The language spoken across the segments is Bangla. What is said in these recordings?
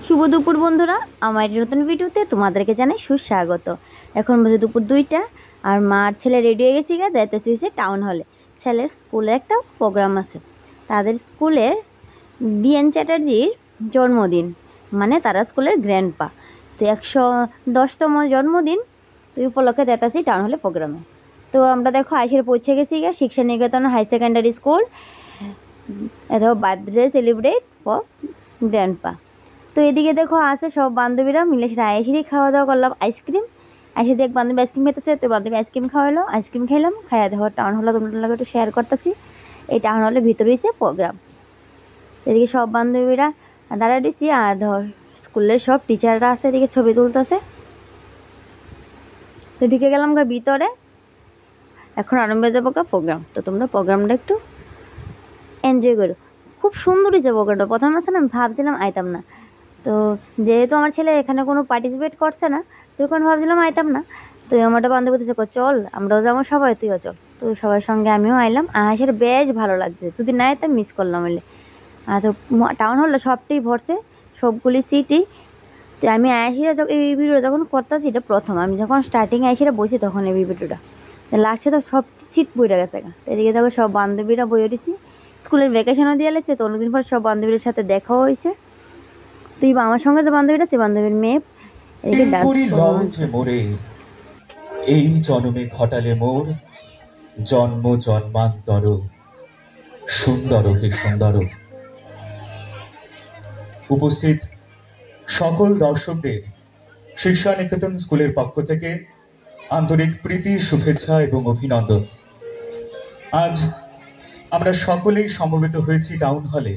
শুভ দুপুর বন্ধুরা, আমার নতুন ভিডিওতে তোমাদেরকে জানাই সুস্বাগত। এখন বাজে দুপুর 2টা আর মার ছেলে রেডি হয়ে গেছে, যাইতে শুয়েছে টাউন হলে। ছেলের স্কুলে একটা প্রোগ্রাম আছে, তাদের স্কুলের ডিএন চ্যাটার্জির জন্মদিন, মানে তারা স্কুলের গ্র্যান্ডপা। তো 110তম জন্মদিন উপলক্ষে যাইতেছি টাউন হলে প্রোগ্রামে। তো আমরা দেখো আইসে পৌঁছে গেছি শিক্ষা নিকেতন হাই সেকেন্ডারি স্কুল। দেখো বার্থডে সেলিব্রেট ফর গ্র্যান্ডপা। তো এদিকে দেখো আসে সব বান্ধবীরা মিলে সেটা আইসিরই খাওয়া দাওয়া করলাম। আইসক্রিম আইসে দেখ বান্ধবী আইসক্রিম খেতেছে, তো বান্ধবী আইসক্রিম খাওয়ালো, আইসক্রিম খাইলাম। খাইয়া দেখো টাউন হলে তোমাদের লাগে একটু শেয়ার করতেছি। এই টাউন হলের ভিতরে হয়েছে প্রোগ্রাম। এদিকে সব বান্ধবীরা দাঁড়া দিছি, আর ধর স্কুলের সব টিচাররা আছে এদিকে ছবি তুলতেছে। তো ঢুকে গেলাম ভিতরে, এখন আরম্ভ হয়ে যাবো প্রোগ্রাম। তো তোমরা প্রোগ্রামটা একটু এনজয় করো, খুব সুন্দর হয়েছে প্রোগ্রামটা। প্রথম আছে না, আমি ভাবছিলাম আইতাম না, তো যেহেতু আমার ছেলে এখানে কোনো পার্টিসিপেট করছে না, তো এখন ভাবছিলাম আইতাম না। তো আমারটা বান্ধব করতেছে, চল আমরাও যাবো সবাই, তুইও চল। তো সবার সঙ্গে আমিও আইলাম, সেটা বেশ ভালো লাগছে। যদি না আইতাম মিস করলাম বলে। তো টাউন হলে সবটাই ভরছে, সবগুলি সিটই। তো আমি আইসিরা এই ভিডিও যখন করতেছি, এটা প্রথম আমি যখন স্টার্টিংয়ে আইসিরা বসি তখন এই ভিডিওটা, লাস্টে তো সব সিট বইটা গেছে। এদিকে দেখো সব বান্ধবীরা বই উঠেছি, স্কুলের ভ্যাকেশনও দিয়ে লেগেছে, তো অনেকদিন পর সব বান্ধবীর সাথে দেখাও হয়েছে। তুই আমার সঙ্গে যে বান্ধবীটা, সে বান্ধবীর মেয়ে এই জন্মে ঘটালে মোর জন্ম জন্মান্তর, সুন্দর হে সুন্দর। উপস্থিত সকল দর্শকদের শিক্ষা নিকেতন স্কুলের পক্ষ থেকে আন্তরিক প্রীতি, শুভেচ্ছা এবং অভিনন্দন। আজ আমরা সকলেই সমবেত হয়েছি টাউন হলে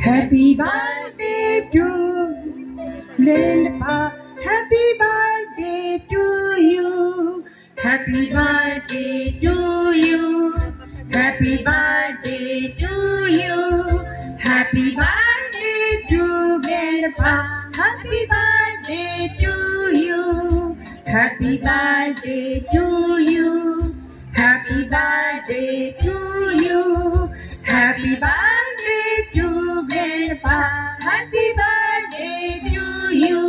Happy birthday to Grandpa, happy birthday to you, happy birthday to you, happy birthday to you, happy birthday to Grandpa, happy birthday to you, happy birthday to you, happy birthday to you, happy birthday to Grandpa, happy birthday to you.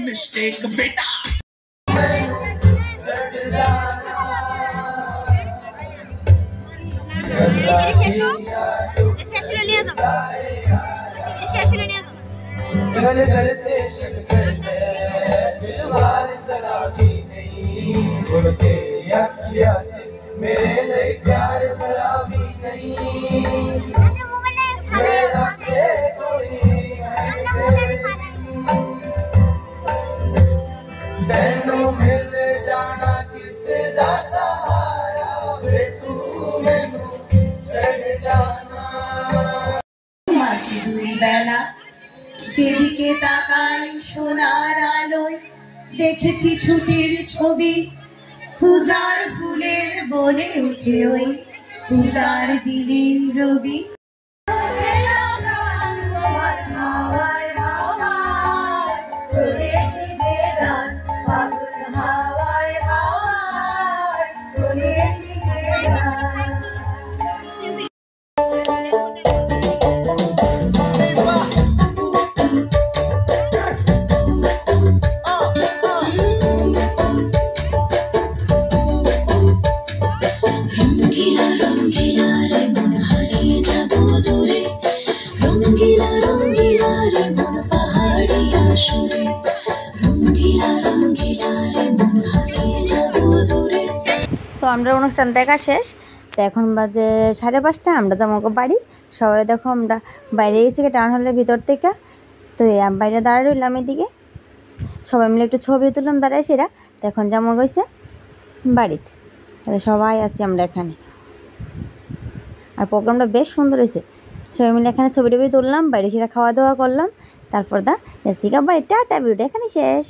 Mistake बेटा। मेरे लिए प्यार जरा भी नहीं मेरा के कोई तैनू मिल जाना किसे दा सहारा वे तू मैनू छड़ जाना মাঝে দুই বেলা যেদিকে তাকাই সোনার আলোয় দেখেছি ছুটির ছবি পূজার ফুলের বনে উঠে ওই পূজার দিনের রবি হাওয়ায় হাওয়ায় তুলেছি যে গান পাগল হাওয়ায় হাওয়ায় তুলেছি যে গান তো আমরা অনুষ্ঠান দেখা শেষ, তো এখন বাজে 5:30, আমরা যাবো বাড়ি। সবাই দেখো আমরা বাইরে গেছি টাউন হলের ভিতর থেকে। তো বাইরে দাঁড়ায় রইলাম এদিকে, সবাই মিলে একটু ছবি তুললাম দাঁড়ায় সেরা। তো এখন যাবো গেছে বাড়িতে, তাহলে সবাই আছি আমরা এখানে। আর প্রোগ্রামটা বেশ সুন্দর হয়েছে, সবাই মিলে এখানে ছবি টবি তুললাম, বাইরে সেরা খাওয়া দাওয়া করলাম, তারপর দা বেসিকা বাড়ি টাটা ভিডিও এখানে শেষ।